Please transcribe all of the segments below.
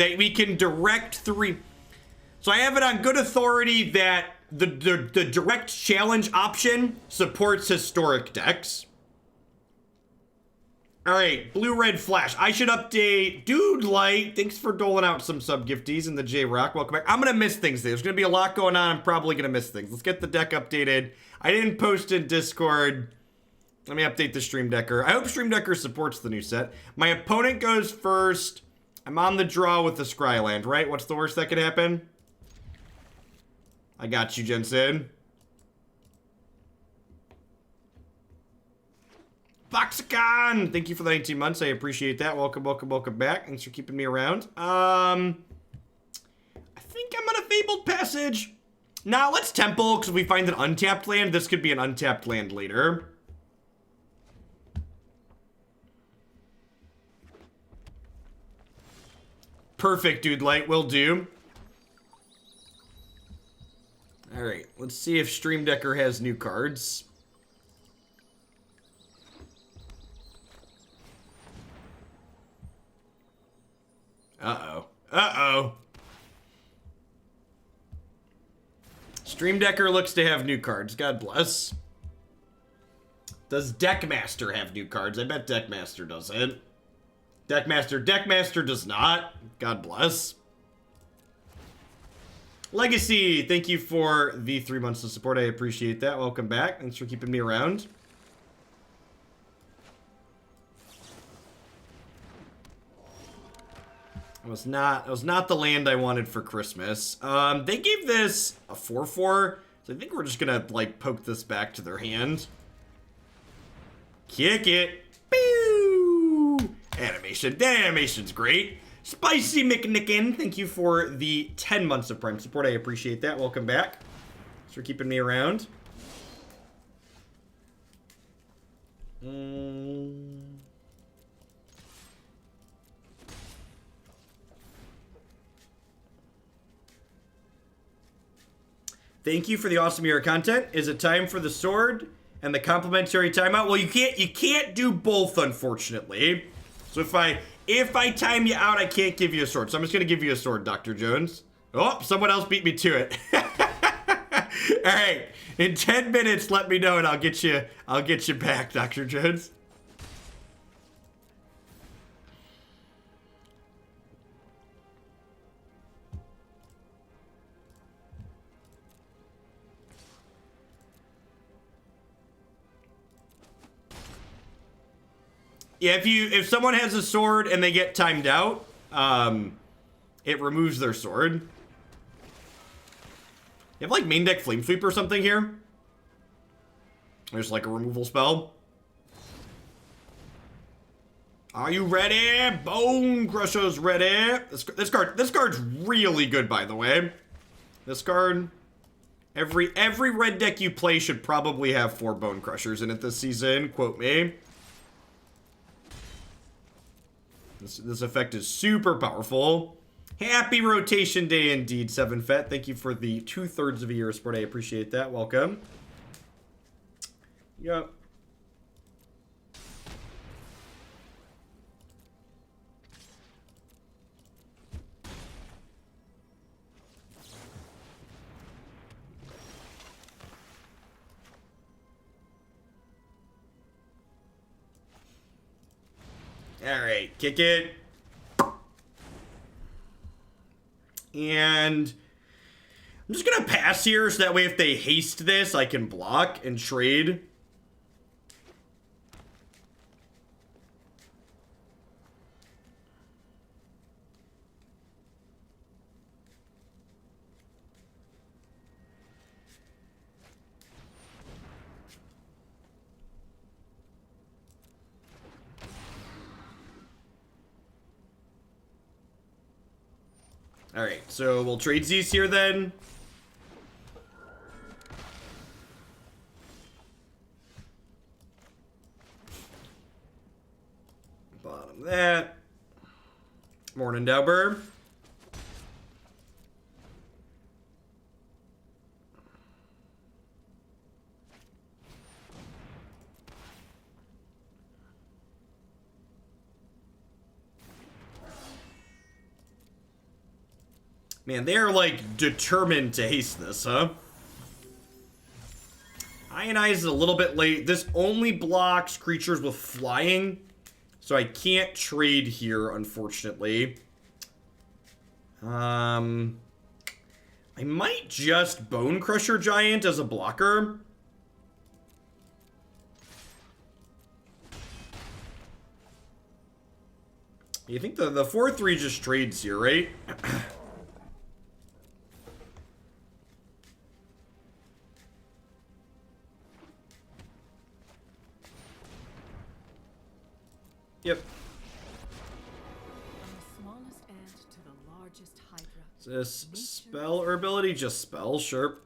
that we can direct 3. So I have it on good authority that the direct challenge option supports historic decks. All right, blue-red flash. I should update. Dude Light, thanks for doling out some sub-gifties in the J-Rock. Welcome back. I'm going to miss things. There's going to be a lot going on. I'm probably going to miss things. Let's get the deck updated. I didn't post in Discord. Let me update the Stream Decker. I hope Stream Decker supports the new set. My opponent goes first. I'm on the draw with the Scryland, right? What's the worst that could happen? I got you, Jensen. Foxicon! Thank you for the 19 months. I appreciate that. Welcome, welcome, welcome back. Thanks for keeping me around. I think I'm gonna Fabled Passage. Now, let's Temple, because we find an untapped land. This could be an untapped land later. Perfect, Dude Light. Will do. Alright, let's see if Stream Decker has new cards. Uh-oh. Uh-oh. Stream Decker looks to have new cards. God bless. Does Deckmaster have new cards? I bet Deckmaster doesn't. Deckmaster does not. God bless. Legacy, thank you for the 3 months of support. I appreciate that. Welcome back. Thanks for keeping me around. It was not the land I wanted for Christmas. They gave this a 4/4, so I think we're just gonna like poke this back to their hand. Kick it. Pew! Animation. That animation's great. Spicy McNicken, thank you for the 10 months of Prime support. I appreciate that. Welcome back. Thanks for keeping me around. Thank you for the awesome year of content. Is it time for the sword and the complimentary timeout? Well, you can't do both, unfortunately. So if I time you out, I can't give you a sword. So I'm just gonna give you a sword, Dr. Jones. Oh, someone else beat me to it. All right, in 10 minutes, let me know and I'll get you back, Dr. Jones. Yeah, if someone has a sword and they get timed out, it removes their sword. You have like main deck Flame Sweep or something here? There's like a removal spell. Are you ready? Bonecrusher's ready. This card's really good, by the way. This card, every red deck you play should probably have 4 Bonecrushers in it this season. Quote me. This effect is super powerful. Happy rotation day indeed, 7fet. Thank you for the 2/3 of a year of support. I appreciate that. Welcome. Yep. Alright, kick it. And I'm just gonna pass here so that way if they haste this, I can block and trade. Alright, so we'll trade these here then. Bottom that. Morning, Dauber. Man, they're like determined to haste this, huh? Ionize is a little bit late. This only blocks creatures with flying, so I can't trade here, unfortunately. I might just Bonecrusher Giant as a blocker. You think the 4-3 just trades here, right? Yep. Is this spell or ability? Just spell, sure.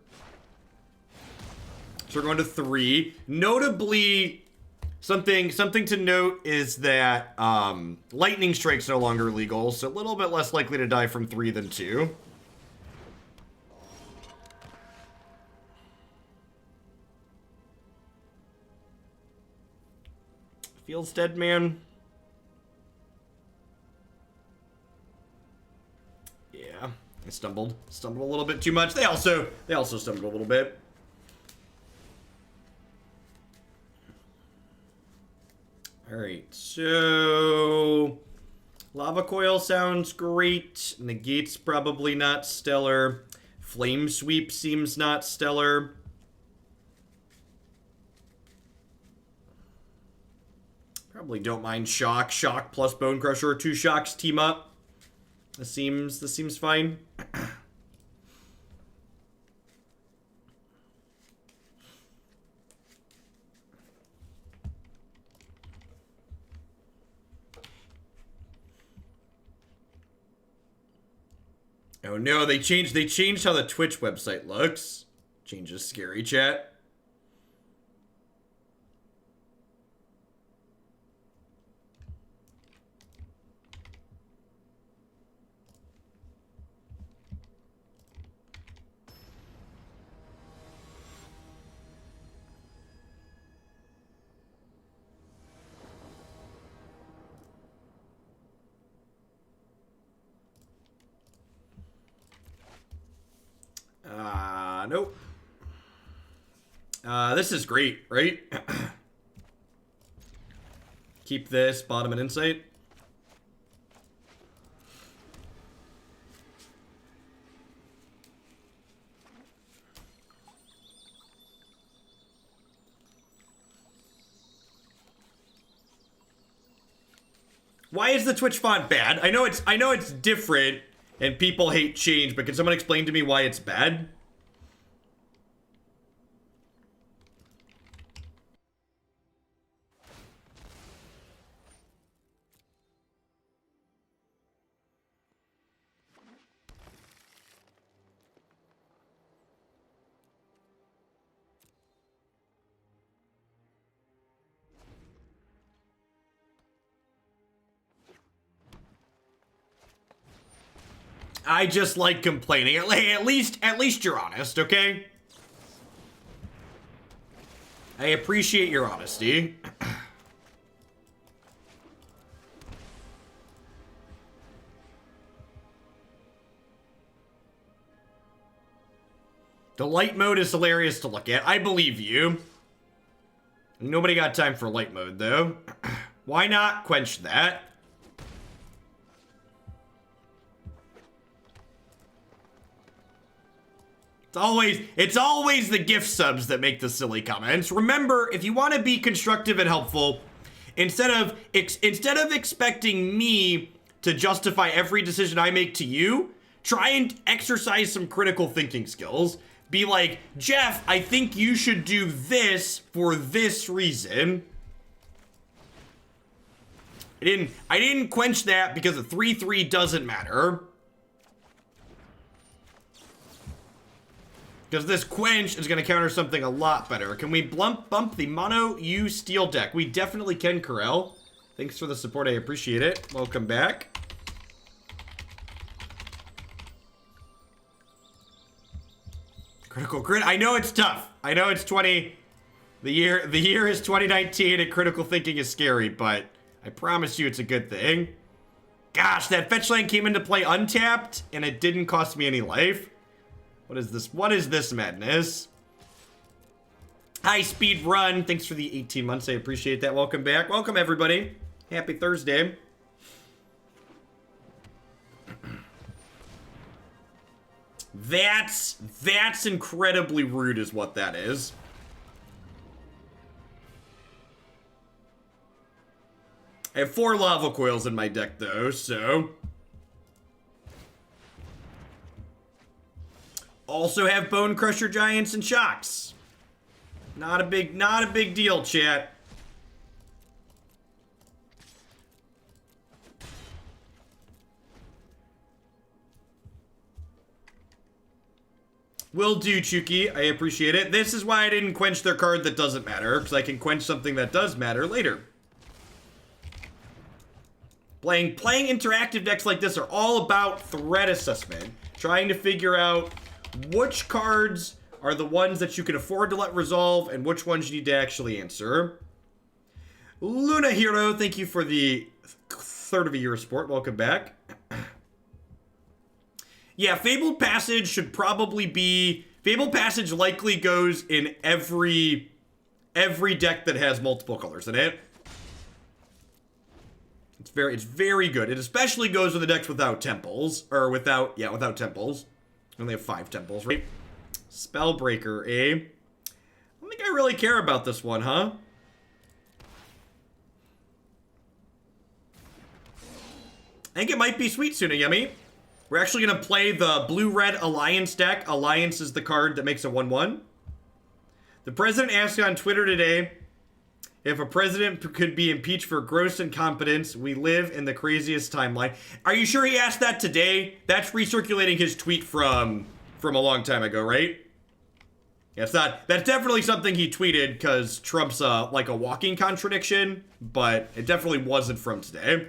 So we're going to 3. Notably, something to note is that Lightning Strike's no longer legal, so a little bit less likely to die from 3 than 2. Feels dead, man. Yeah, I stumbled a little bit too much. They also stumbled a little bit. All right, so Lava Coil sounds great. Negate's probably not stellar. Flame Sweep seems not stellar. Probably don't mind Shock. Shock plus Bonecrusher. 2 Shocks team up. This seems fine. Oh no, they changed how the Twitch website looks. Changes scary chat. Nope. This is great, right? Keep this, bottom and insight. Why is the Twitch font bad? I know it's different and people hate change, but can someone explain to me why it's bad? I just like complaining. At least you're honest, okay? I appreciate your honesty. The light mode is hilarious to look at. I believe you. Nobody got time for light mode, though. Why not quench that? It's always the gift subs that make the silly comments. Remember, if you want to be constructive and helpful, instead of expecting me to justify every decision I make to you, try and exercise some critical thinking skills. Be like, Jeff, I think you should do this for this reason. I didn't quench that because a 3/3 doesn't matter. Because this quench is going to counter something a lot better. Can we bump the mono U steel deck? We definitely can, Corel. Thanks for the support. I appreciate it. Welcome back. Critical crit. I know it's tough. I know it's 20. The year is 2019 and critical thinking is scary, but I promise you it's a good thing. Gosh, that fetch land came into play untapped, and it didn't cost me any life. What is this? What is this madness? High speed run. Thanks for the 18 months. I appreciate that. Welcome back. Welcome, everybody. Happy Thursday. That's incredibly rude is what that is. I have 4 Lava Coils in my deck, though, so... Also have Bonecrusher Giants and Shocks. Not a big deal, chat. Will do, Chuki. I appreciate it. This is why I didn't quench their card that doesn't matter, because I can quench something that does matter later. Playing interactive decks like this are all about threat assessment. Trying to figure out which cards are the ones that you can afford to let resolve and which ones you need to actually answer. Luna Hero, thank you for the third of a year of support. Welcome back. Yeah, Fabled Passage should probably be... Fabled Passage likely goes in every deck that has multiple colors in it. It's very good. It especially goes with the decks without temples. Or without temples. I only have 5 temples, right? Spellbreaker, eh? I don't think I really care about this one, huh? I think it might be Sweet Tsunayami. We're actually going to play the blue-red Alliance deck. Alliance is the card that makes a 1/1. The president asked on Twitter today if a president could be impeached for gross incompetence. We live in the craziest timeline. Are you sure he asked that today? That's recirculating his tweet from a long time ago, right? Yeah, that's definitely something he tweeted because Trump's like a walking contradiction, but it definitely wasn't from today.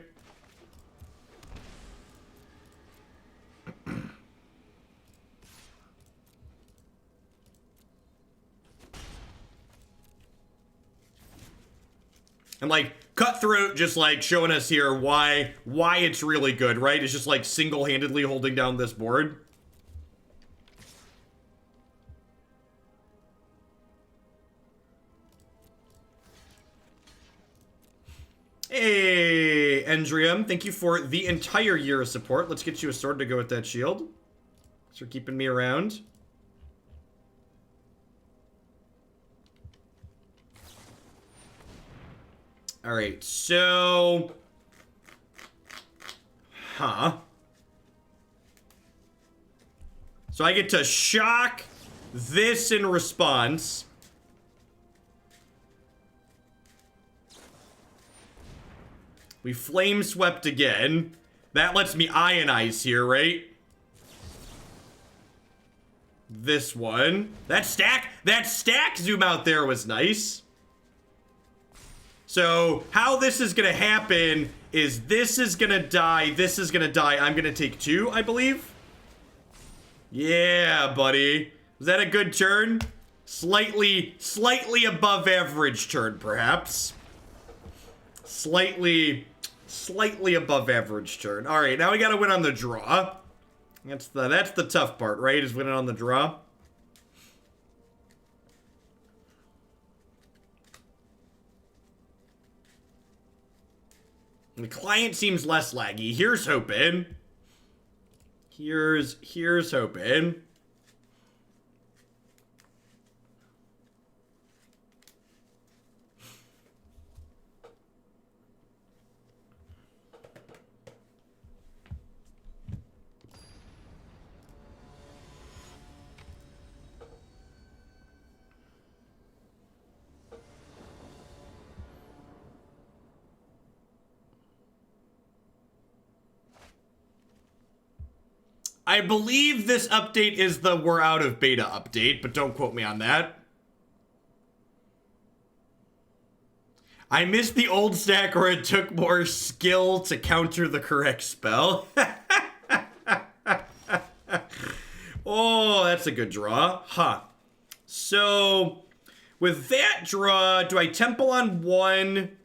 And like Cutthroat just like showing us here why it's really good, right? It's just like single-handedly holding down this board. Hey, Endrium, thank you for the entire year of support. Let's get you a sword to go with that shield. Thanks for keeping me around. All right, so... So I get to shock this in response. We flame swept again. That lets me Ionize here, right? This one. That stack zoom out there was nice. So, how this is gonna happen is this is gonna die, this is gonna die. I'm gonna take 2, I believe. Yeah, buddy. Was that a good turn? Slightly above average turn, perhaps. Slightly above average turn. All right, now we gotta win on the draw. That's the tough part, right? Is winning on the draw. The client seems less laggy. Here's hoping. Here's hoping. I believe this update is the we're out of beta update, but don't quote me on that. I missed the old stack where it took more skill to counter the correct spell. Oh, that's a good draw. Huh. So, with that draw, do I Temple on 1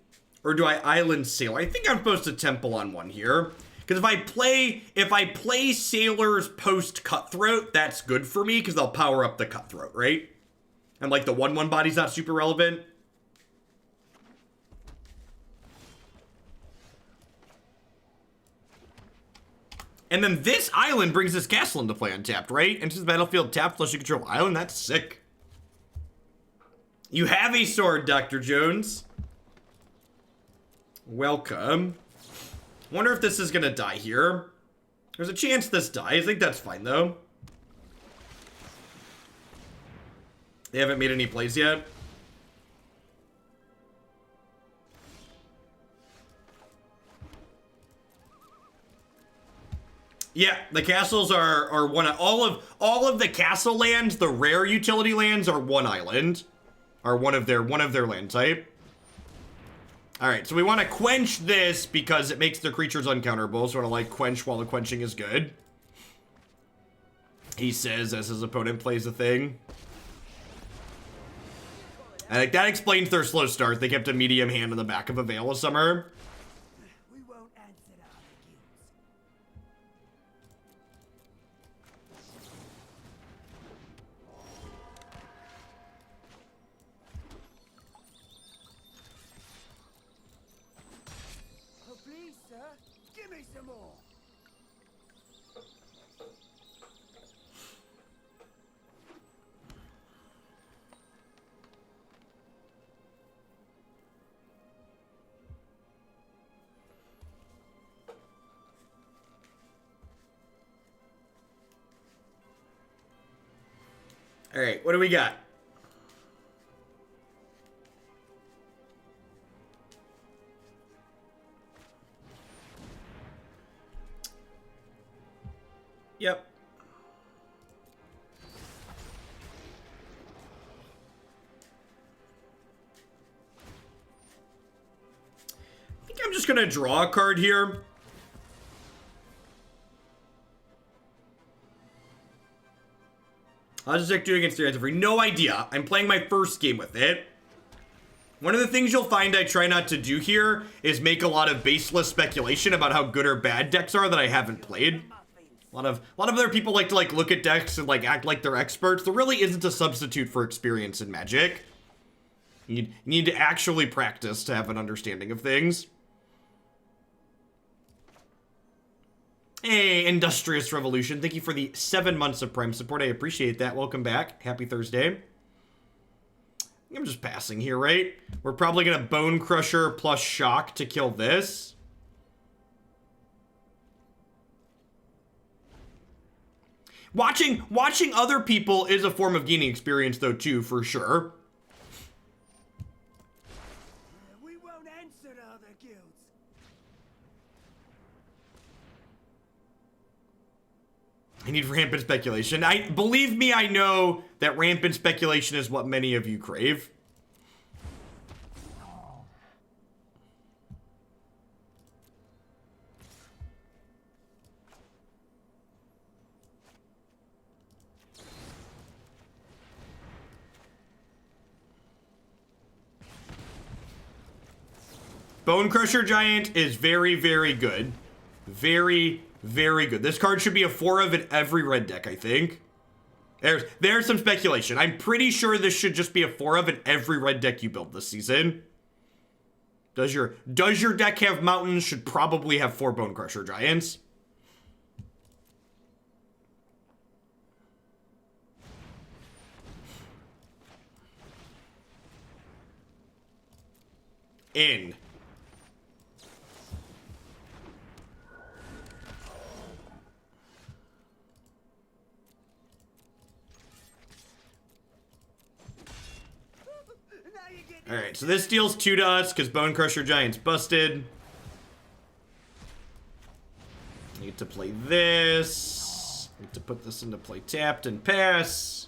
or do I Island Sailor? I think I'm supposed to Temple on 1 here. Because if I play Sailors post Cutthroat, that's good for me because they'll power up the Cutthroat, right? And like the 1/1 body's not super relevant. And then this island brings this castle into play untapped, right? Enters the battlefield tapped plus you control island. That's sick. You have a sword, Dr. Jones. Welcome. Wonder if this is gonna die here. There's a chance this dies. I think that's fine, though. They haven't made any plays yet. Yeah, the castles are one of all of the castle lands, the rare utility lands are one island. Are one of their land type. Alright, so we want to quench this because it makes the creatures uncounterable. So we want to like quench while the quenching is good. He says as his opponent plays a thing. I think that explains their slow start. They kept a medium hand in the back of a Veil of Summer. We won't answer our guilds. Oh, please, sir, give me some more. All right, what do we got? Yep. I think I'm just gonna draw a card here. How does this deck do against the Antivirus? No idea. I'm playing my first game with it. One of the things you'll find I try not to do here is make a lot of baseless speculation about how good or bad decks are that I haven't played. A lot of other people like to look at decks and act like they're experts. There really isn't a substitute for experience in Magic. You need to actually practice to have an understanding of things. Hey, Industrious Revolution. Thank you for the 7 months of Prime support. I appreciate that. Welcome back. Happy Thursday. I'm just passing here, right? We're probably going to Bonecrusher plus Shock to kill this. Watching other people is a form of gaining experience, though, too, for sure. We won't answer to other guilds. I need rampant speculation. Believe me, I know that rampant speculation is what many of you crave. Bonecrusher Giant is very, very good. Very, very good. This card should be a 4 of in every red deck, I think. There's some speculation. I'm pretty sure this should just be a 4 of in every red deck you build this season. Does your deck have mountains? Should probably have 4 Bonecrusher Giants. In. Alright, so this deals 2 to us because Bonecrusher Giant's busted. Need to play this. Need to put this into play tapped and pass.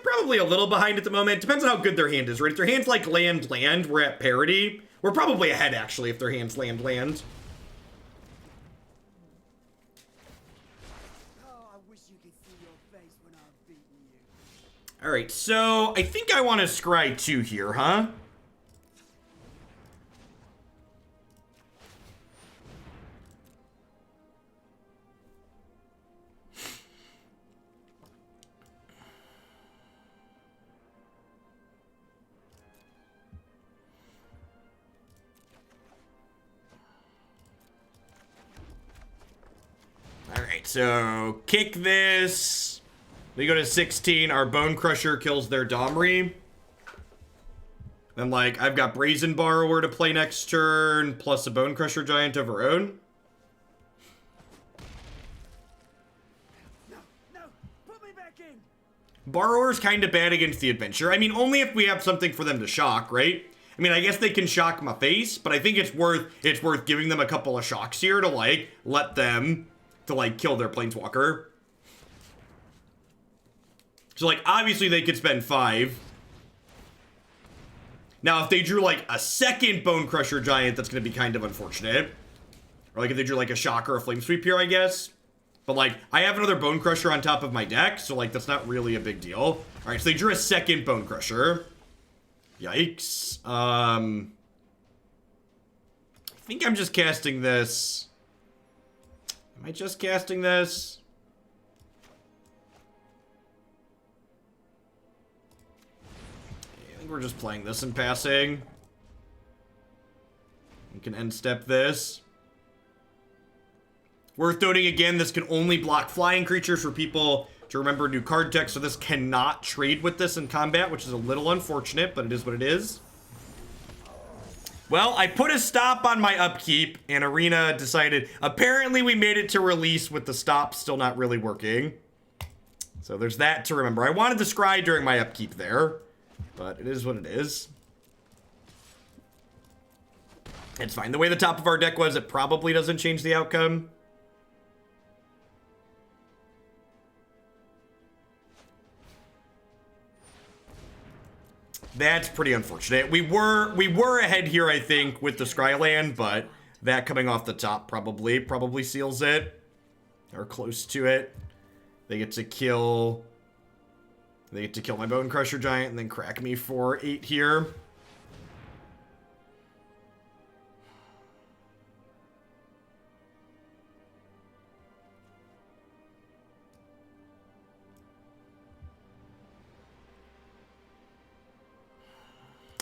Probably a little behind at the moment. Depends on how good their hand is, right? If their hand's like land, we're at parity. We're probably ahead, actually, if their hand's land. Alright, so I think I want to scry 2 here, huh? right, so kick this. We go to 16. Our Bonecrusher kills their Domri. And, like, I've got Brazen Borrower to play next turn, plus a Bonecrusher Giant of our own. No, put me back in. Borrower's kind of bad against the adventure. I mean, only if we have something for them to shock, right? I mean, I guess they can shock my face, but I think it's worth giving them a couple of shocks here to, like, let them, to, like, kill their Planeswalker. So, like, obviously they could spend 5. Now, if they drew, like, a second Bonecrusher Giant, that's going to be kind of unfortunate. Or, like, if they drew, like, a Shock or a Flame Sweep here, I guess. But, like, I have another Bonecrusher on top of my deck, so, like, that's not really a big deal. All right, so they drew a second Bonecrusher. Yikes. I think I'm just casting this. Am I just casting this? I think we're just playing this and passing. We can end step this. Worth noting again, this can only block flying creatures for people to remember new card text, so this cannot trade with this in combat, which is a little unfortunate, but it is what it is. Well, I put a stop on my upkeep, and Arena decided, apparently we made it to release with the stop still not really working. So there's that to remember. I wanted to scry during my upkeep there, but it is what it is. It's fine. The way the top of our deck was, it probably doesn't change the outcome. That's pretty unfortunate. We were ahead here, I think, with the Scryland, but that coming off the top probably seals it. Or close to it. They get to kill my Bonecrusher Giant and then crack me for 8 here.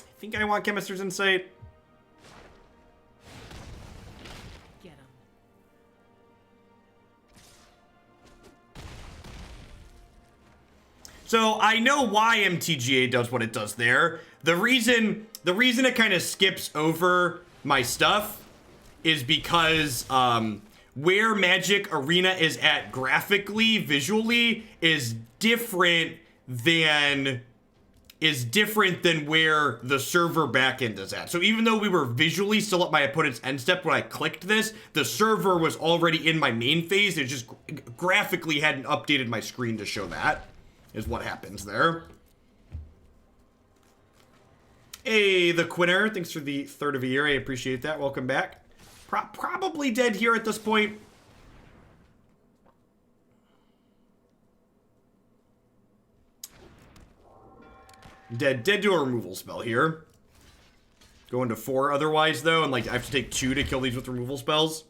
I think I want Chemister's Insight. Get him. So I know why MTGA does what it does there. The reason it kind of skips over my stuff is because where Magic Arena is at graphically, visually, is different than where the server backend is at. So even though we were visually still at my opponent's end step when I clicked this, the server was already in my main phase. It just graphically hadn't updated my screen to show that, is what happens there. Hey, the Quinner, thanks for the 3rd of a year. I appreciate that. Welcome back. Probably dead here at this point. Dead to a removal spell here. Going to 4 otherwise, though, and, like, I have to take 2 to kill these with removal spells.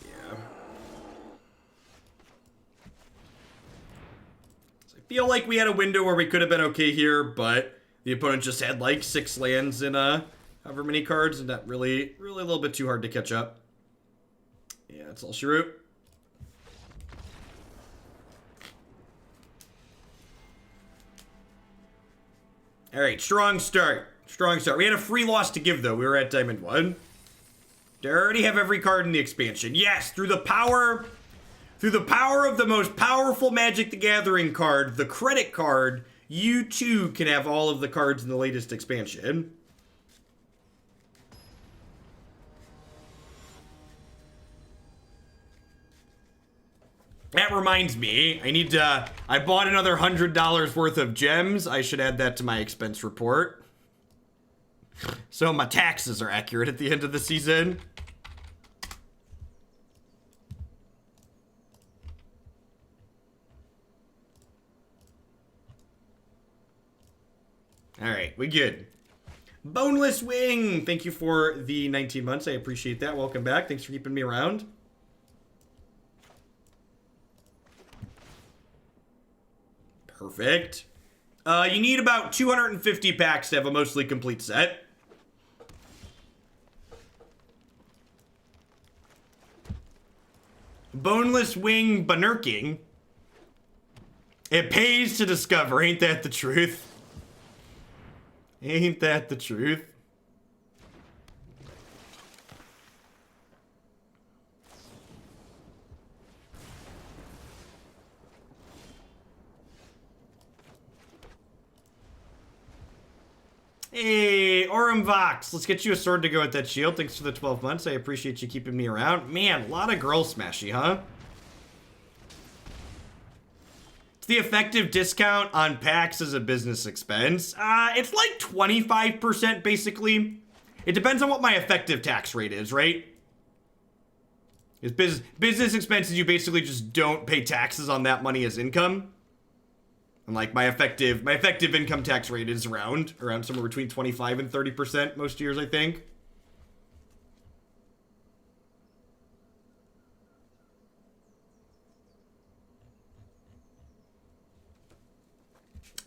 Yeah. So I feel like we had a window where we could have been okay here, but the opponent just had, like, 6 lands in, however many cards, and that really a little bit too hard to catch up. Yeah, that's all she wrote. All right, strong start. Strong start. We had a free loss to give, though. We were at Diamond 1. They already have every card in the expansion. Yes, through the power of the most powerful Magic the Gathering card, the credit card, you too can have all of the cards in the latest expansion. That reminds me, I bought another $100 worth of gems. I should add that to my expense report. So my taxes are accurate at the end of the season. All right, we good. Boneless Wing, thank you for the 19 months. I appreciate that. Welcome back. Thanks for keeping me around. Perfect. You need about 250 packs to have a mostly complete set. boneless wing banurking. It pays to discover, ain't that the truth? Ain't that the truth? Hey, Aurum Vox, let's get you a sword to go with that shield. Thanks for the 12 months. I appreciate you keeping me around. Man, a lot of girl smashy, huh? It's the effective discount on packs as a business expense. It's like 25% basically. It depends on what my effective tax rate is, right? It's business expenses, you basically just don't pay taxes on that money as income. And like my effective income tax rate is around somewhere between 25 and 30% most years, I think.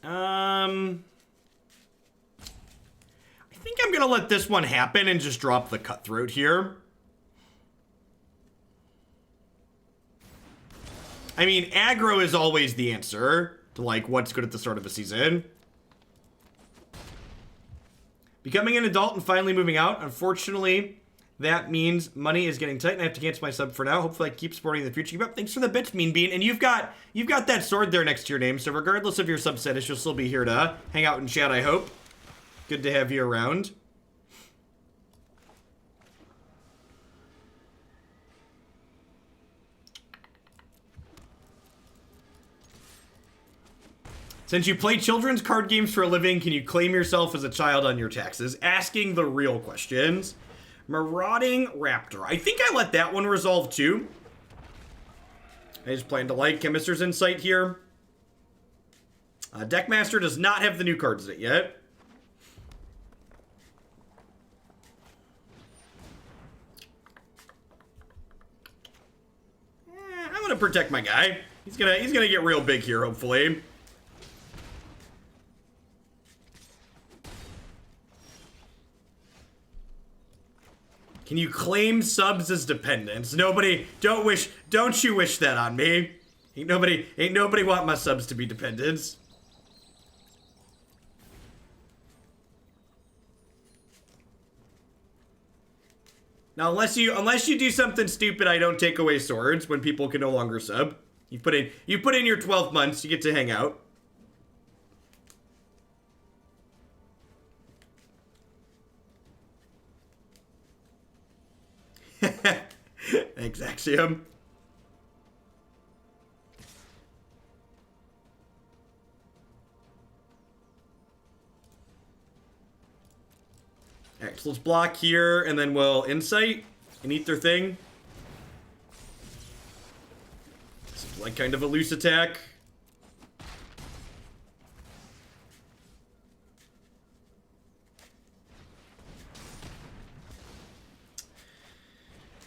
I think I'm gonna let this one happen and just drop the Cutthroat here. I mean, aggro is always the answer to like what's good at the start of a season. Becoming an adult and finally moving out. Unfortunately, that means money is getting tight and I have to cancel my sub for now. Hopefully I keep supporting in the future. Keep up. Thanks for the bits, Mean Bean. And you've got that sword there next to your name, so regardless of your sub status, you'll still be here to hang out and chat, I hope. Good to have you around. Since you play children's card games for a living, can you claim yourself as a child on your taxes? Asking the real questions. Marauding Raptor. I think I let that one resolve too. I just plan to like Chemister's Insight here. Deckmaster does not have the new cards in it yet. I'm gonna protect my guy. He's gonna get real big here, hopefully. Can you claim subs as dependents? Nobody, don't you wish that on me. Ain't nobody want my subs to be dependents. Now, unless you do something stupid, I don't take away swords when people can no longer sub. You put in your 12 months, you get to hang out. Thanks, Axiom. Alright, so let's block here, and then we'll Insight and eat their thing. Seems like kind of a loose attack.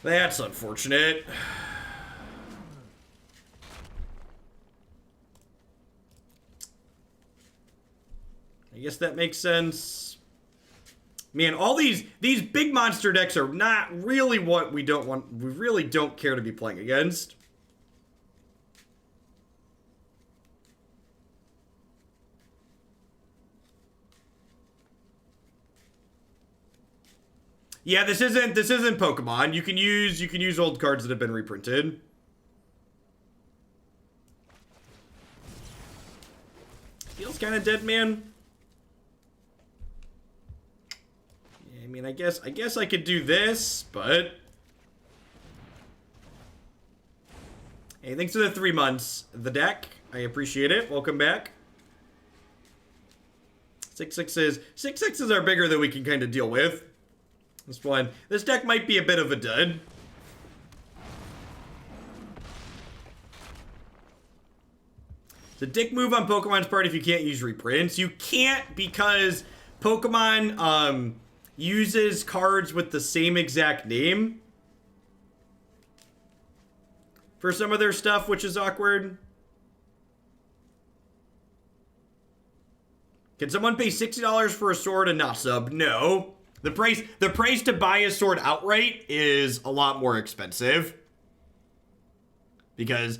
That's unfortunate. I guess that makes sense. Man, all these big monster decks are not really what we really don't care to be playing against. Yeah, this isn't Pokemon. You can use old cards that have been reprinted. Feels kind of dead, man. Yeah, I mean, I guess I could do this, but hey, thanks for the 3 months. The deck, I appreciate it. Welcome back. 6/6s are bigger than we can kind of deal with. This deck might be a bit of a dud. It's a dick move on Pokemon's part if you can't use reprints. You can't because Pokemon uses cards with the same exact name for some of their stuff, which is awkward. Can someone pay $60 for a sword and not sub? No. The price to buy a sword outright is a lot more expensive. because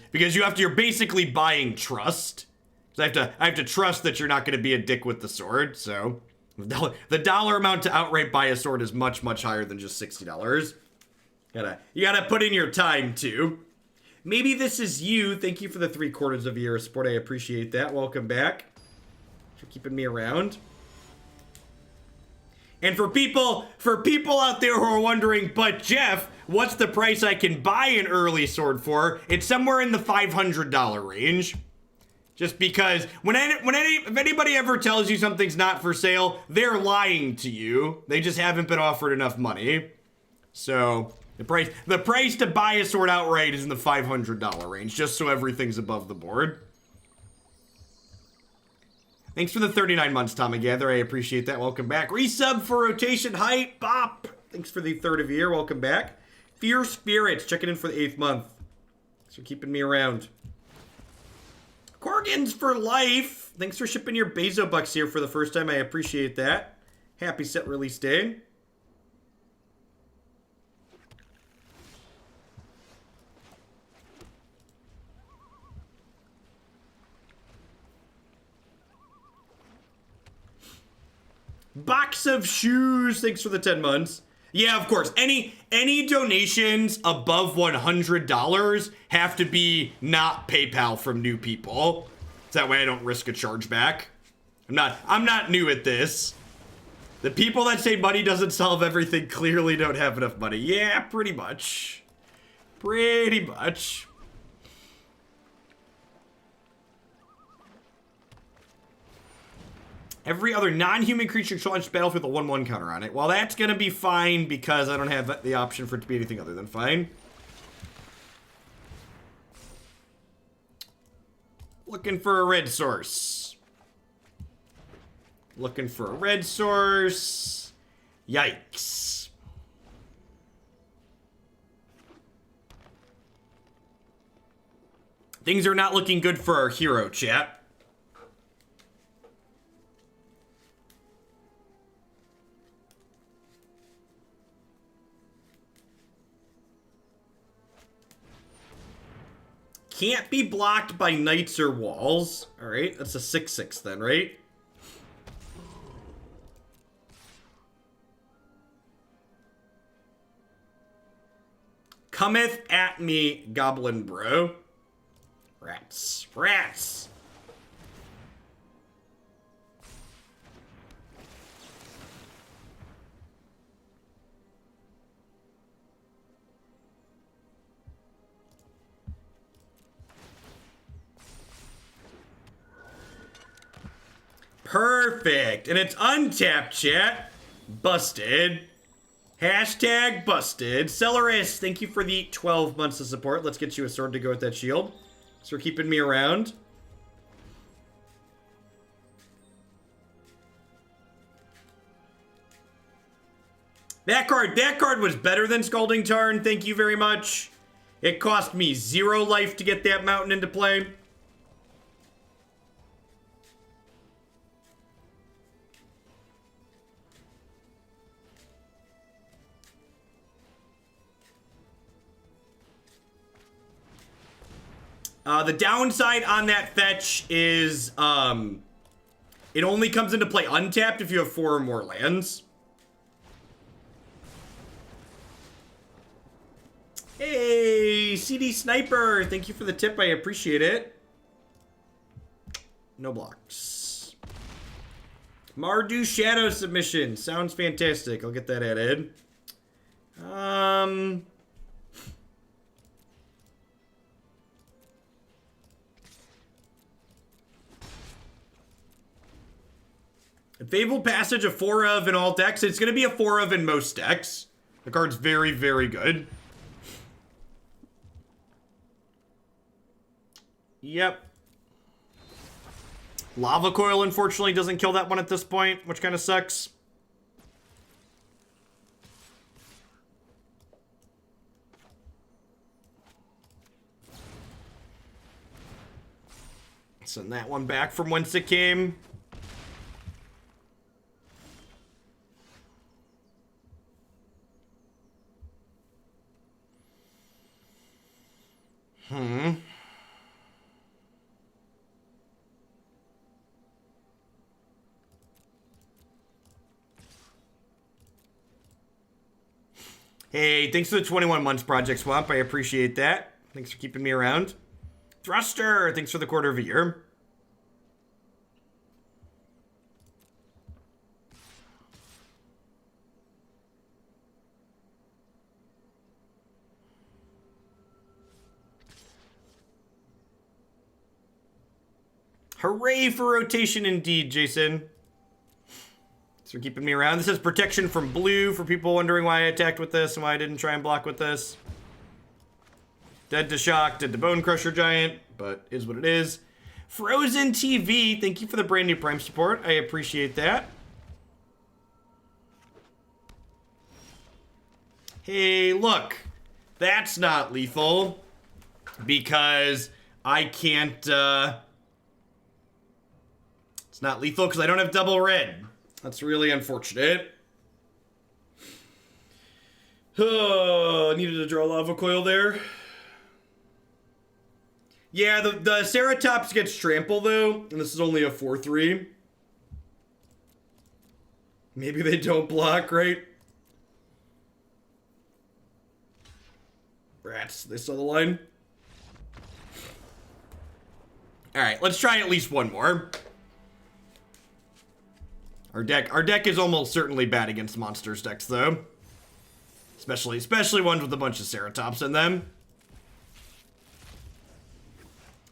you're basically buying trust. So I have to trust that you're not going to be a dick with the sword. So the dollar amount to outright buy a sword is much higher than just $60. You gotta put in your time too. Maybe this is you. Thank you for the 3/4 of a year of support. I appreciate that. Welcome back. Thanks for keeping me around. And for people out there who are wondering, but Jeff, what's the price I can buy an early sword for? It's somewhere in the $500 range. Just because if anybody ever tells you something's not for sale, they're lying to you. They just haven't been offered enough money. So the price to buy a sword outright is in the $500 range, just so everything's above the board. Thanks for the 39 months, Tommy Gather. I appreciate that. Welcome back. Resub for rotation hype. Bop. Thanks for the 3rd of a year. Welcome back. Fierce Spirits checking in for the 8th month. Thanks for keeping me around. Corgans for life. Thanks for shipping your Bezo bucks here for the first time. I appreciate that. Happy set release day. Box of shoes. Thanks for the 10 months. Yeah, of course. Any donations above $100 have to be not PayPal from new people. So that way I don't risk a chargeback. I'm not new at this. The people that say money doesn't solve everything clearly don't have enough money. Yeah, pretty much. Pretty much. Every other non-human creature launches battlefield with a 1/1 counter on it. Well, that's gonna be fine because I don't have the option for it to be anything other than fine. Looking for a red source. Looking for a red source. Yikes. Things are not looking good for our hero, chat. Can't be blocked by knights or walls. Alright, that's a 6/6 then, right? Cometh at me, goblin bro. Rats. Rats! Perfect. And it's untapped, chat. Busted. Hashtag busted. Celeris, thank you for the 12 months of support. Let's get you a sword to go with that shield. Thanks for keeping me around. That card was better than Scalding Tarn. Thank you very much. It cost me 0 life to get that mountain into play. The downside on that fetch is, it only comes into play untapped if you have 4 or more lands. Hey, CD Sniper, thank you for the tip, I appreciate it. No blocks. Mardu Shadow submission, sounds fantastic, I'll get that added. Fabled Passage, a 4 of in all decks. It's going to be a 4 of in most decks. The card's very, very good. Yep. Lava Coil, unfortunately, doesn't kill that one at this point, which kind of sucks. Send that one back from whence it came. Hey, thanks for the 21 months, Project Swamp. I appreciate that. Thanks for keeping me around. Thruster, thanks for the quarter of a year. Hooray for rotation indeed, Jason. Thanks for keeping me around. This is protection from blue for people wondering why I attacked with this and why I didn't try and block with this. Dead to shock, dead to Bonecrusher Giant, but is what it is. Frozen TV, thank you for the brand new Prime support. I appreciate that. Hey, look, that's not lethal because I can't, it's not lethal because I don't have double red. That's really unfortunate. Oh, needed to draw Lava Coil there. Yeah, the Ceratops gets trample though, and this is only a 4/3. Maybe they don't block, right? Rats, they saw the line. Alright, let's try at least one more. Our deck is almost certainly bad against monsters decks though. Especially ones with a bunch of Ceratops in them.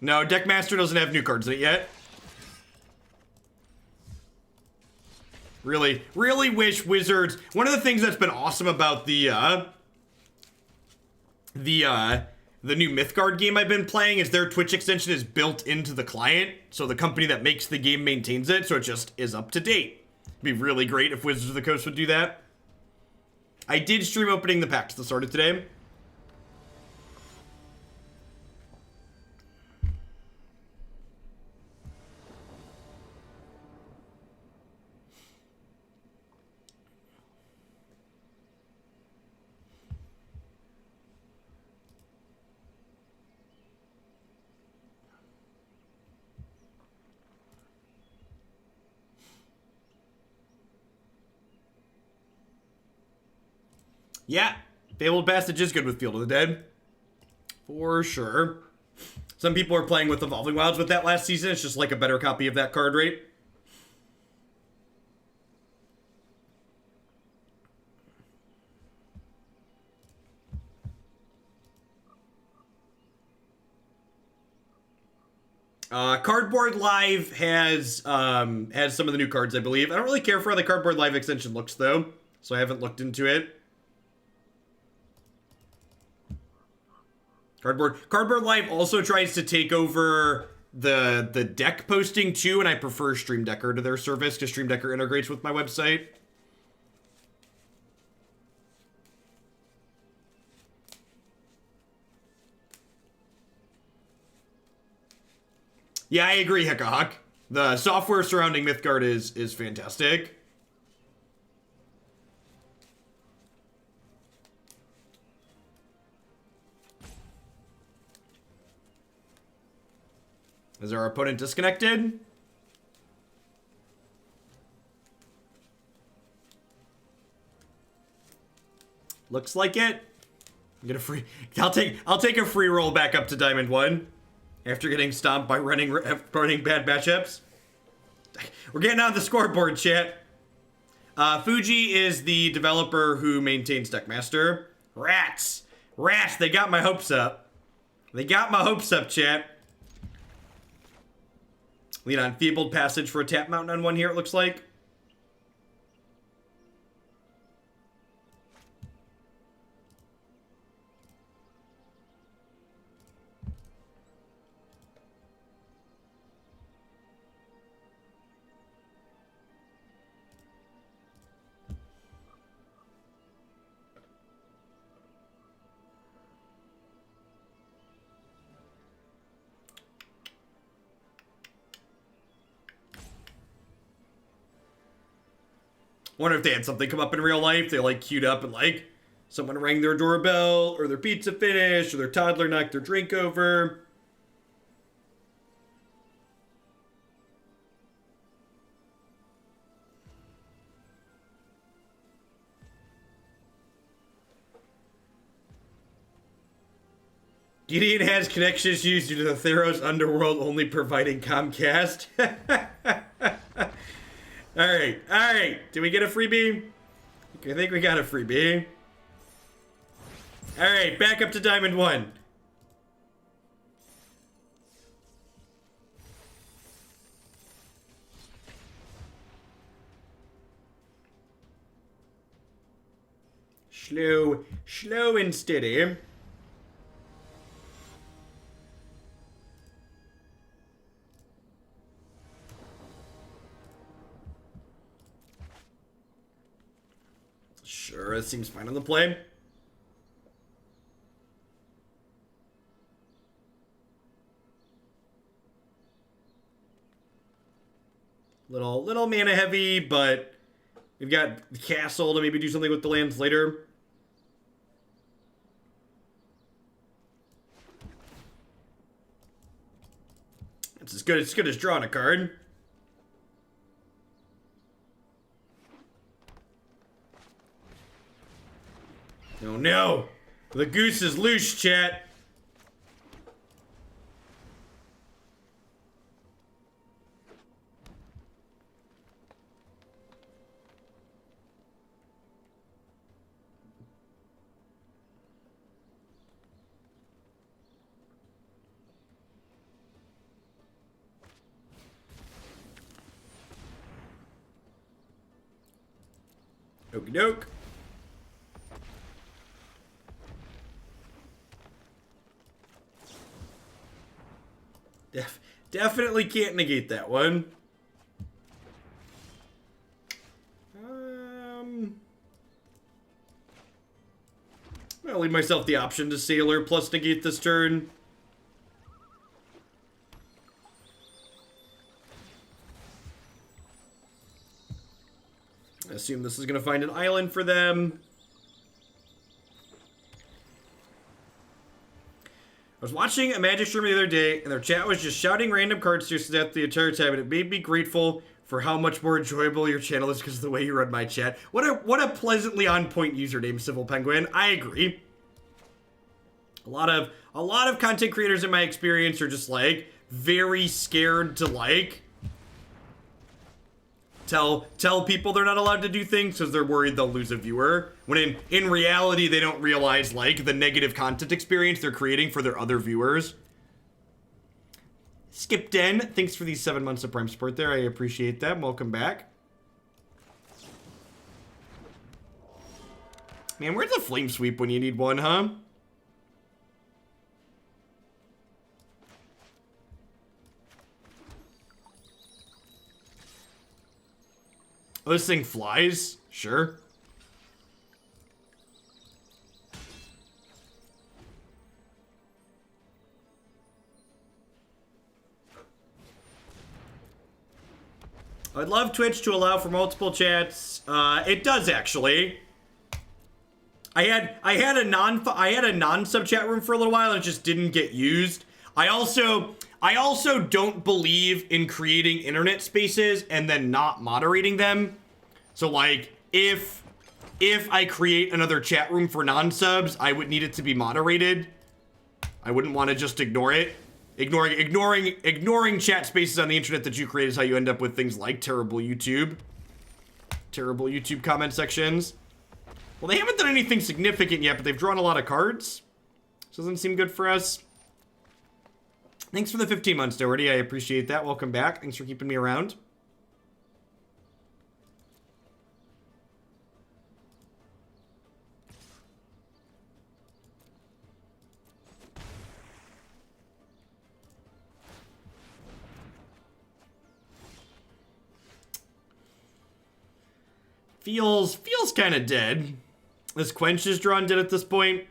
No, Deckmaster doesn't have new cards in it yet. Really wish Wizards... One of the things that's been awesome about the new Mythgard game I've been playing is their Twitch extension is built into the client, so the company that makes the game maintains it, so it just is up to date. It'd be really great if Wizards of the Coast would do that. I did stream opening the packs at the start of today. Yeah, Fabled Passage is good with Field of the Dead. For sure. Some people are playing with Evolving Wilds with that last season. It's just like a better copy of that card, right? Cardboard Live has some of the new cards, I believe. I don't really care for how the Cardboard Live extension looks, though, so I haven't looked into it. Cardboard Live also tries to take over the deck posting too, and I prefer Stream Decker to their service because Stream Decker integrates with my website. Yeah, I agree, Hickahawk. The software surrounding Mythgard is fantastic. Is our opponent disconnected? Looks like it. I'm gonna I'll take a free roll back up to Diamond 1 after getting stomped by running bad matchups. We're getting on the scoreboard, chat. Fuji is the developer who maintains Deckmaster. Rats, they got my hopes up. They got my hopes up, chat. Lead on Fabled Passage for a tap mountain on one here, it looks like. Wonder if they had something come up in real life. They like queued up and like Someone rang their doorbell, or their pizza finished, or their toddler knocked their drink over. Gideon has connection issues due to the Theros underworld only providing Comcast. Alright. Did we get a freebie? I think we got a freebie. Alright, back up to Diamond 1. Slow and steady. Sure, it seems fine on the play. Little mana heavy, but we've got the castle to maybe do something with the lands later. It's as good as drawing a card. Oh no! The goose is loose, chat! Okie doke. Definitely can't negate that one. I'll leave myself the option to Sailor plus negate this turn. I assume this is going to find an island for them. I was watching a Magic stream the other day, and their chat was just shouting random cards to death the entire time, and it made me grateful for how much more enjoyable your channel is because of the way you run my chat. What a pleasantly on-point username, Civil Penguin. I agree. A lot of content creators in my experience are just like very scared to like tell people they're not allowed to do things because they're worried they'll lose a viewer. When in reality, they don't realize, like, the negative content experience they're creating for their other viewers. Skip Den, thanks for these 7 months of Prime support there. I appreciate that. Welcome back. Man, where's the Flame Sweep when you need one, huh? Oh, this thing flies? Sure. I'd love Twitch to allow for multiple chats. It does actually. I had a non-sub chat room for a little while and it just didn't get used. I also don't believe in creating internet spaces and then not moderating them. So like if I create another chat room for non-subs, I would need it to be moderated. I wouldn't want to just ignore it. Ignoring chat spaces on the internet that you create is how you end up with things like terrible YouTube comment sections. Well, they haven't done anything significant yet, but they've drawn a lot of cards. This doesn't seem good for us. Thanks for the 15 months, Doherty. I appreciate that. Welcome back. Thanks for keeping me around. Feels kind of dead. This Quench is drawn dead at this point.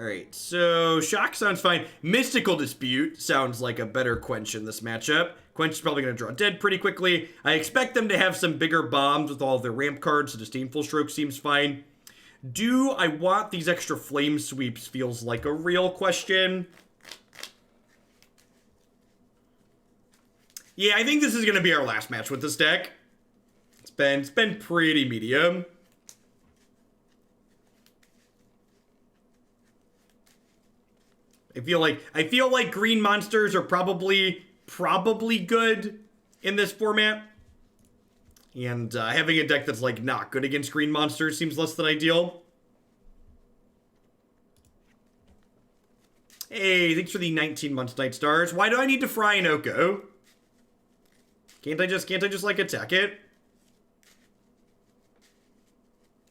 Alright, so Shock sounds fine. Mystical Dispute sounds like a better Quench in this matchup. Quench is probably going to draw dead pretty quickly. I expect them to have some bigger bombs with all of their ramp cards, so Disdainful Stroke seems fine. Do I want these extra flame sweeps feels like a real question. Yeah, I think this is going to be our last match with this deck. It's been pretty medium. I feel like green monsters are probably good in this format. And having a deck that's like not good against green monsters seems less than ideal. Hey, thanks for the 19 months Night Stars. Why do I need to fry an Oko? Can't I just like attack it?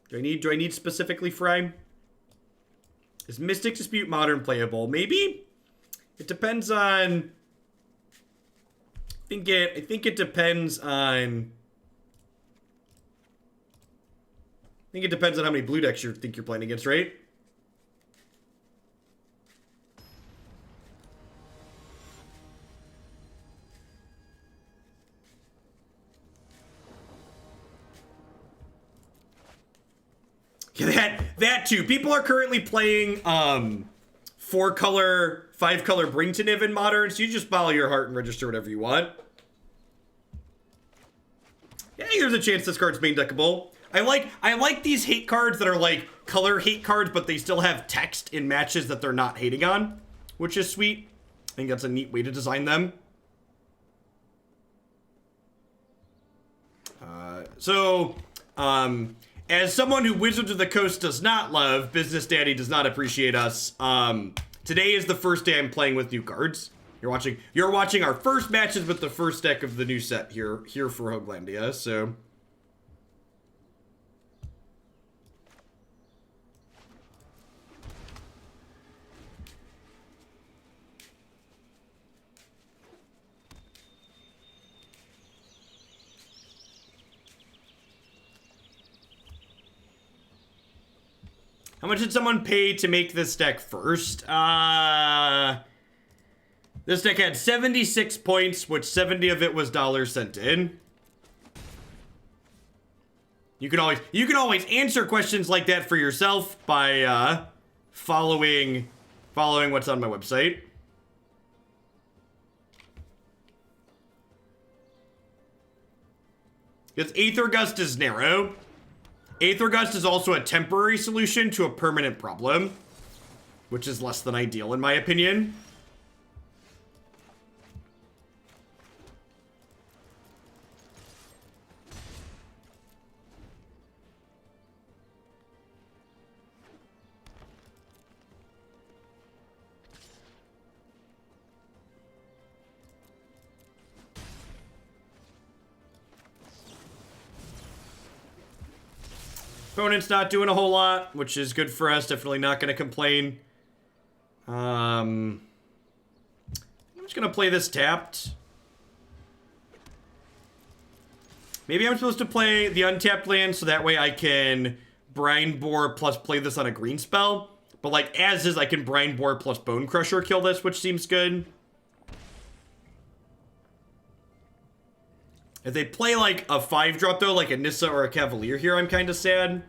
Do I need specifically fry? Is Mystic Dispute Modern playable? Maybe? It depends on... I think it depends on... I think it depends on how many blue decks you think you're playing against, right? Yeah, that too. People are currently playing 4-color, 5-color Bring to Niv in Modern, so you just follow your heart and register whatever you want. Yeah, there's a chance this card's main deckable. I like these hate cards that are like color hate cards, but they still have text in matches that they're not hating on, which is sweet. I think that's a neat way to design them. As someone who Wizards of the Coast does not love, Business Daddy does not appreciate us. Today is the first day I'm playing with new cards. You're watching our first matches with the first deck of the new set here for Hoaglandia, so. How much did someone pay to make this deck first? This deck had 76 points, which 70 of it was dollars sent in. You can always answer questions like that for yourself by following what's on my website. Because Aether Gust is narrow. Aether Gust is also a temporary solution to a permanent problem, which is less than ideal in my opinion. Opponent's not doing a whole lot, which is good for us. Definitely not going to complain. I'm just going to play this tapped. Maybe I'm supposed to play the untapped land so that way I can Brineborn plus play this on a green spell. But like as is, I can Brineborn plus Bonecrusher kill this, which seems good. If they play like a 5-drop though, like a Nissa or a Cavalier here, I'm kind of sad.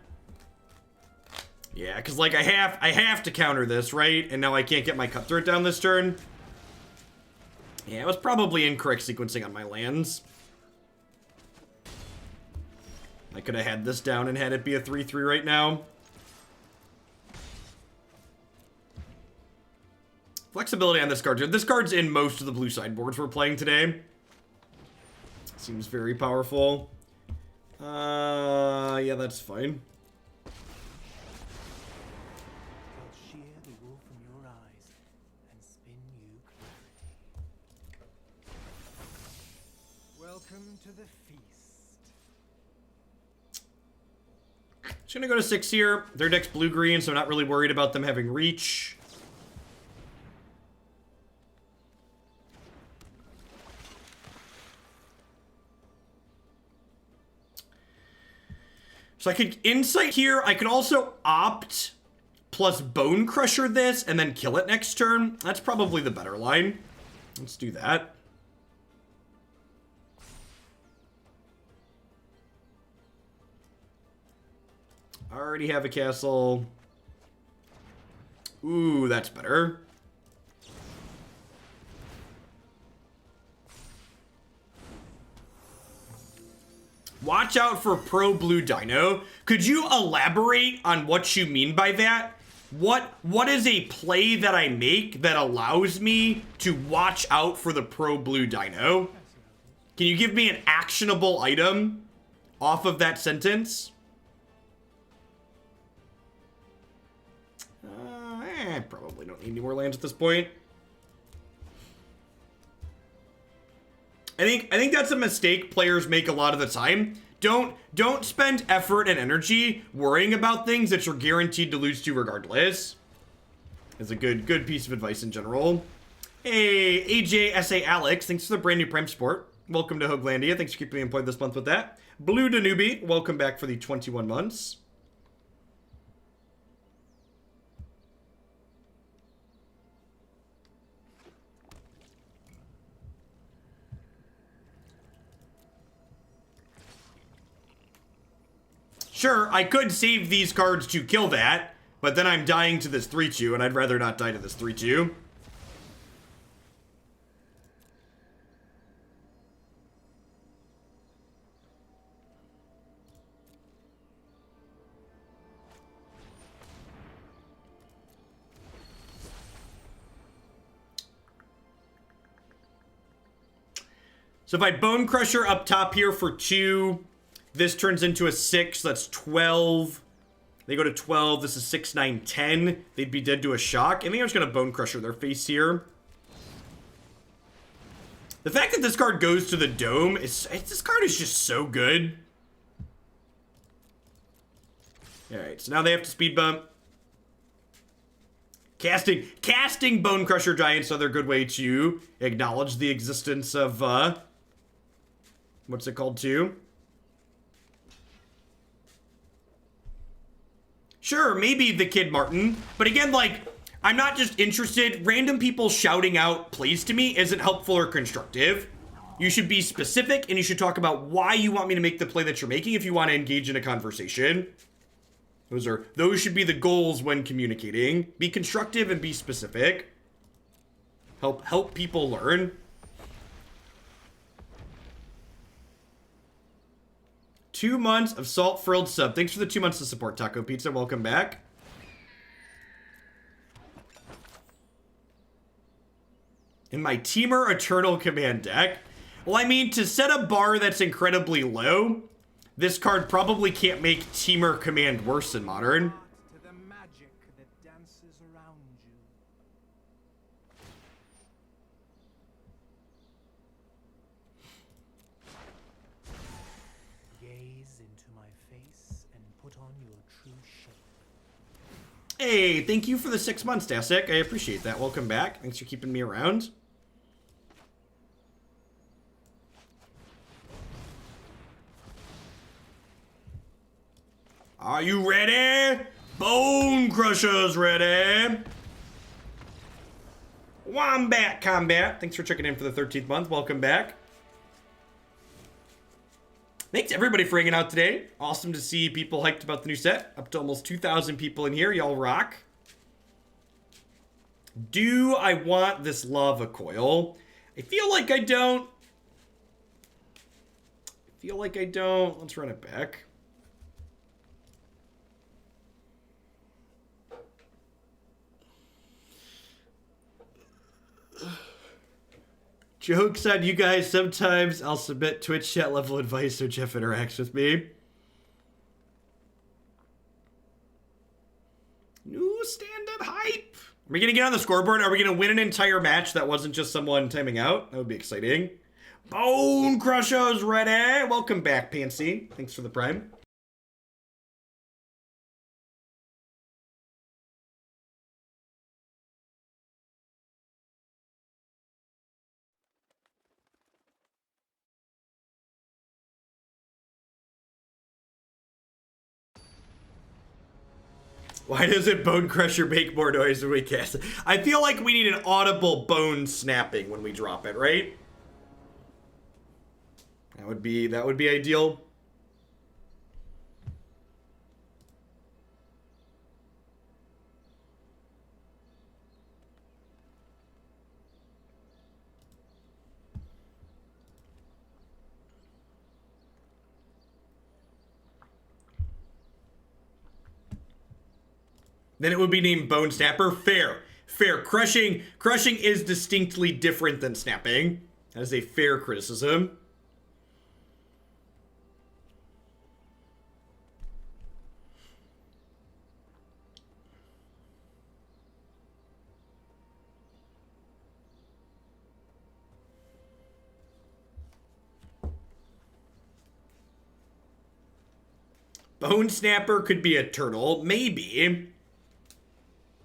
Yeah, because like I have to counter this, right? And now I can't get my Cutthroat down this turn. Yeah, it was probably incorrect sequencing on my lands. I could have had this down and had it be a 3-3 right now. Flexibility on this card. This card's in most of the blue sideboards we're playing today. Seems very powerful. Yeah, that's fine. Shear the wool from your eyes and spin you clarity. Welcome to the feast. Just gonna go to 6 here. Their deck's blue-green, so I'm not really worried about them having reach. So I could Insight here. I could also opt plus Bonecrusher this and then kill it next turn. That's probably the better line. Let's do that. I already have a castle. Ooh, that's better. Watch out for pro blue dino. Could you elaborate on what you mean by that? What is a play that I make that allows me to watch out for the pro blue dino? Can you give me an actionable item off of that sentence? Probably don't need any more lands at this point. I think that's a mistake players make a lot of the time. Don't spend effort and energy worrying about things that you're guaranteed to lose to regardless. It's a good piece of advice in general. Hey, AJSA Alex, thanks for the brand new Prime Sport. Welcome to Hoaglandia. Thanks for keeping me employed this month with that. Blue Danube, welcome back for the 21 months. Sure, I could save these cards to kill that, but then I'm dying to this 3-2, and I'd rather not die to this 3-2. So if I Bonecrusher up top here for 2... this turns into a 6, that's 12. They go to 12, this is 6, 9, 10. They'd be dead to a shock. I think I'm just going to Bonecrusher their face here. The fact that this card goes to the dome, this card is just so good. Alright, so now they have to speed bump. Casting Bonecrusher Giant is another good way to acknowledge the existence of, what's it called too? Sure, maybe the Kid Martin, but again, like, I'm not just interested. Random people shouting out plays to me isn't helpful or constructive. You should be specific, and you should talk about why you want me to make the play that you're making if you want to engage in a conversation. Those should be the goals when communicating. Be constructive and be specific. Help people learn. 2 months of salt-frilled sub. Thanks for the 2 months of support, Taco Pizza. Welcome back. In my Teamer Eternal Command deck. Well, I mean, to set a bar that's incredibly low, this card probably can't make Teamer Command worse in Modern. To the magic that dances around you. Gaze into my face and put on your true shape. Hey, thank you for the 6 months, Dasek. I appreciate that. Welcome back. Thanks for keeping me around. Are you ready? Bonecrusher's ready. Wombat Combat. Thanks for checking in for the 13th month. Welcome back. Thanks everybody for hanging out today. Awesome to see people hyped about the new set. Up to almost 2,000 people in here. Y'all rock. Do I want this Lava Coil? I feel like I don't. Let's run it back. Jokes on you guys. Sometimes I'll submit Twitch chat level advice so Jeff interacts with me. New standard hype. Are we going to get on the scoreboard? Are we going to win an entire match that wasn't just someone timing out? That would be exciting. Bonecrusher's ready. Welcome back, Pansy. Thanks for the prime. Why does it Bonecrusher make more noise when we cast it? I feel like we need an audible bone snapping when we drop it, right? That would be ideal. Then it would be named Bone Snapper. Fair. Fair. Crushing is distinctly different than snapping. That is a fair criticism. Bone Snapper could be a turtle. Maybe.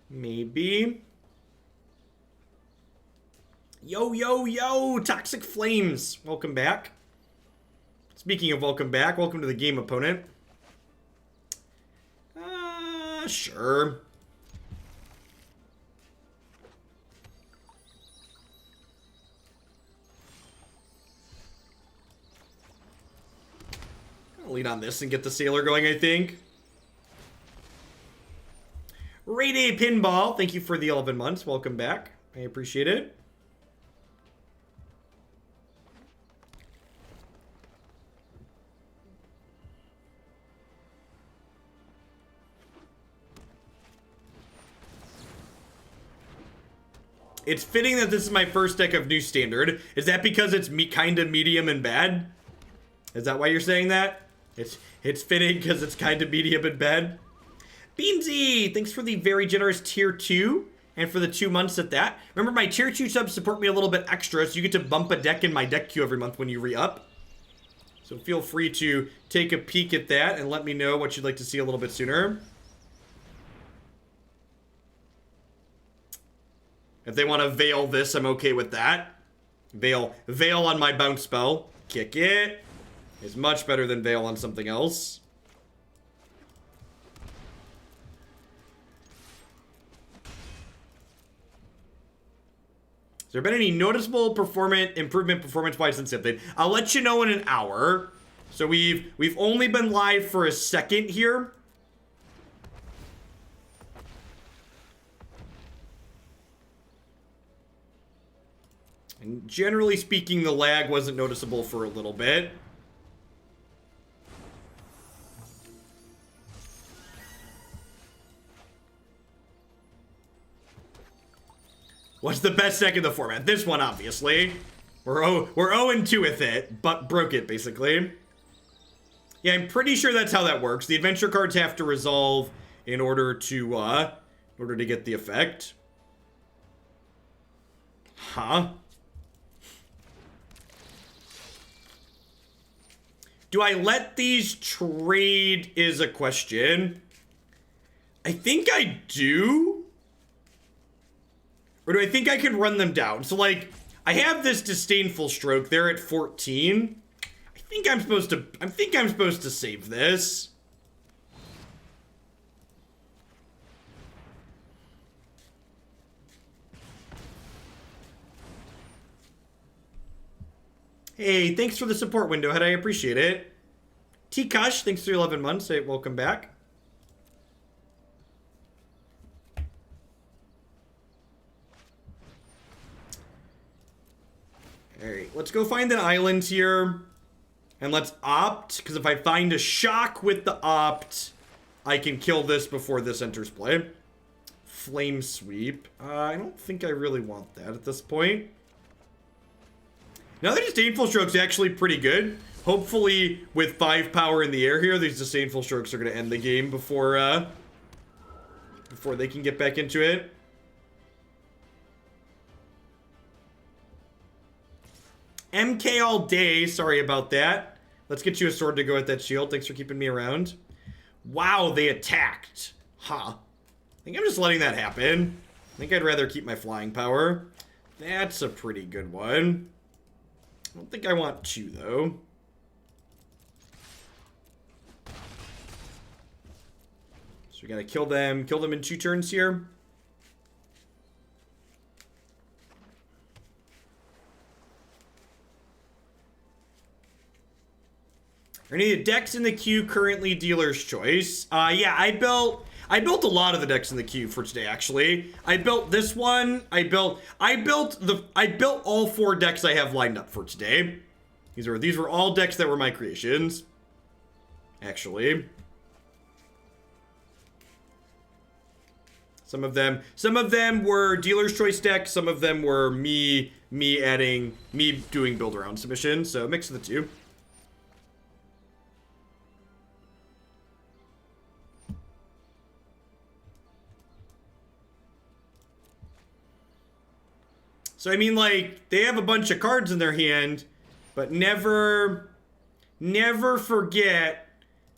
Maybe. Yo, yo, yo! Toxic Flames! Welcome back. Speaking of welcome back, welcome to the game, opponent. Sure. I'll lead on this and get the Sailor going, I think. Ray Day Pinball, thank you for the 11 months. Welcome back. I appreciate it. It's fitting that this is my first deck of New Standard. Is that because it's kind of medium and bad? Is that why you're saying that? It's fitting because it's kind of medium and bad? Beansy, thanks for the very generous tier 2 and for the 2 months at that. Remember, my tier 2 subs support me a little bit extra, so you get to bump a deck in my deck queue every month when you re-up. So feel free to take a peek at that and let me know what you'd like to see a little bit sooner. If they want to veil this, I'm okay with that. Veil on my bounce spell. Kick it. Is much better than veil on something else. Has there been any noticeable improvement performance-wise since Sipthing? I'll let you know in an hour. So we've only been live for a second here. And generally speaking, the lag wasn't noticeable for a little bit. What's the best deck in the format? This one, obviously. We're 0-2 with it, but broke it, basically. Yeah, I'm pretty sure that's how that works. The adventure cards have to resolve in order to get the effect. Huh? Do I let these trade is a question. I think I do. Or do I think I can run them down? So, like, I have this Disdainful Stroke. They're at 14. I think I'm supposed to save this. Hey, thanks for the support, Windowhead. I appreciate it. T-Kush, thanks for 11 months. Hey, welcome back. Alright, let's go find an island here. And let's opt, because if I find a shock with the opt, I can kill this before this enters play. Flame Sweep. I don't think I really want that at this point. Now, the Disdainful Stroke's actually pretty good. Hopefully, with 5 power in the air here, these Disdainful Strokes are going to end the game before they can get back into it. MK all day. Sorry about that. Let's get you a sword to go at that shield. Thanks for keeping me around. Wow, they attacked. Huh. I think I'm just letting that happen. I think I'd rather keep my flying power. That's a pretty good one. I don't think I want 2, though. So we gotta kill them in 2 turns here. Are any of the decks in the queue currently dealer's choice? Yeah, I built a lot of the decks in the queue for today, actually. I built this one. I built all 4 decks I have lined up for today. These were all decks that were my creations. Actually. Some of them were dealer's choice decks, some of them were me doing build around submissions, so a mix of the two. So, I mean, like, they have a bunch of cards in their hand, but never forget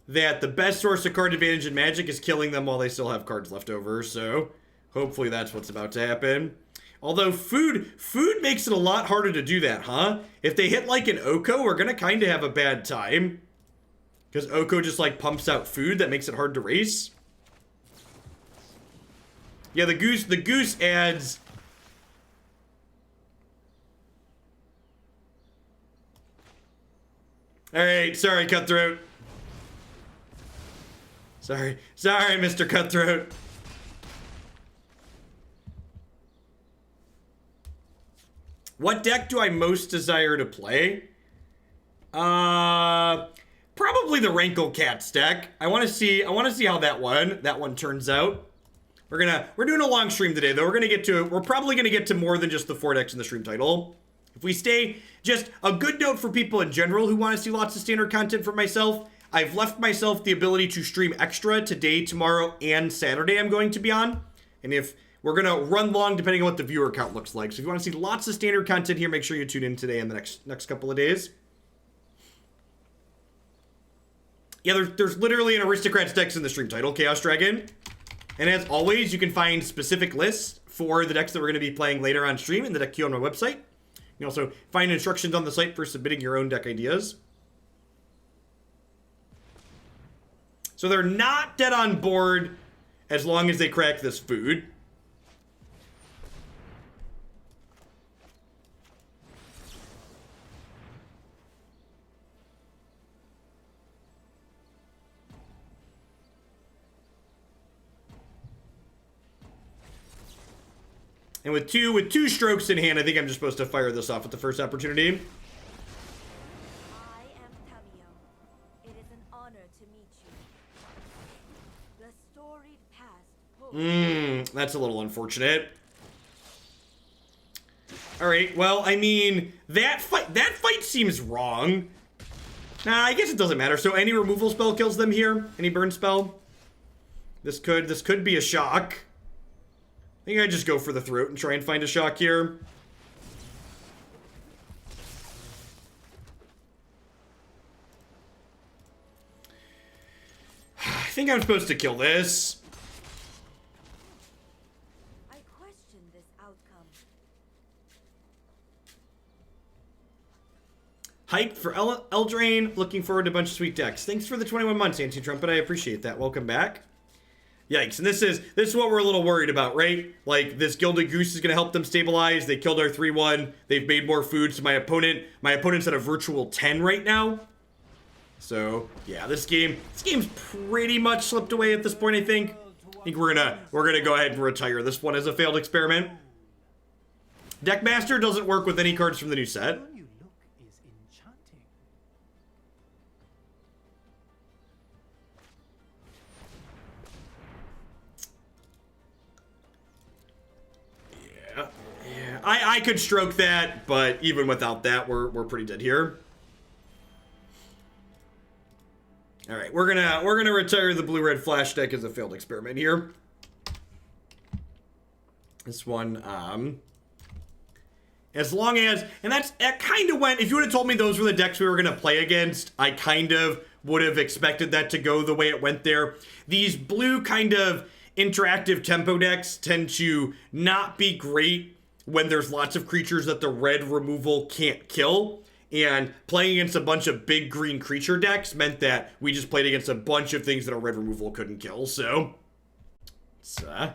that the best source of card advantage in Magic is killing them while they still have cards left over, so hopefully that's what's about to happen. Although food makes it a lot harder to do that, huh? If they hit, like, an Oko, we're gonna kind of have a bad time. Because Oko just, like, pumps out food that makes it hard to race. Yeah, the goose adds... Alright, sorry, Cutthroat. Sorry, Mr. Cutthroat. What deck do I most desire to play? Probably the Rankle Cats deck. I want to see how that one turns out. We're doing a long stream today, though. We're probably gonna get to more than just the 4 decks in the stream title. If we stay, just a good note for people in general who want to see lots of standard content from myself. I've left myself the ability to stream extra today, tomorrow, and Saturday I'm going to be on. And if we're going to run long depending on what the viewer count looks like. So if you want to see lots of standard content here, make sure you tune in today and the next couple of days. Yeah, there's literally an Aristocrats decks in the stream title, Chaos Dragon. And as always, you can find specific lists for the decks that we're going to be playing later on stream in the deck queue on my website. You can also find instructions on the site for submitting your own deck ideas. So they're not dead on board as long as they crack this food. And with two strokes in hand, I think I'm just supposed to fire this off at the first opportunity. I am Tamio. It is an honor to meet you. The storied past. That's a little unfortunate. All right, well, I mean, that fight seems wrong. Nah, I guess it doesn't matter. So any removal spell kills them here? Any burn spell? This could be a shock. I think I just go for the throat and try and find a shock here. I think I'm supposed to kill this. I question this outcome. Hyped for Eldraine. Looking forward to a bunch of sweet decks. Thanks for the 21 months, Anti-Trumpet. I appreciate that. Welcome back. Yikes, and this is what we're a little worried about, right? Like, this Gilded Goose is going to help them stabilize. They killed our 3-1. They've made more food, so my opponent's at a virtual 10 right now. So, yeah, this game's pretty much slipped away at this point, I think. I think we're gonna go ahead and retire this one as a failed experiment. Deckmaster doesn't work with any cards from the new set. You look is enchanting. Yeah, I could stroke that, but even without that, we're pretty dead here. All right, we're gonna retire the blue-red flash deck as a failed experiment here. This one, as long as, and that kind of went. If you would have told me those were the decks we were gonna play against, I kind of would have expected that to go the way it went there. These blue kind of interactive tempo decks tend to not be great when there's lots of creatures that the red removal can't kill. And playing against a bunch of big green creature decks meant that we just played against a bunch of things that our red removal couldn't kill, so sir.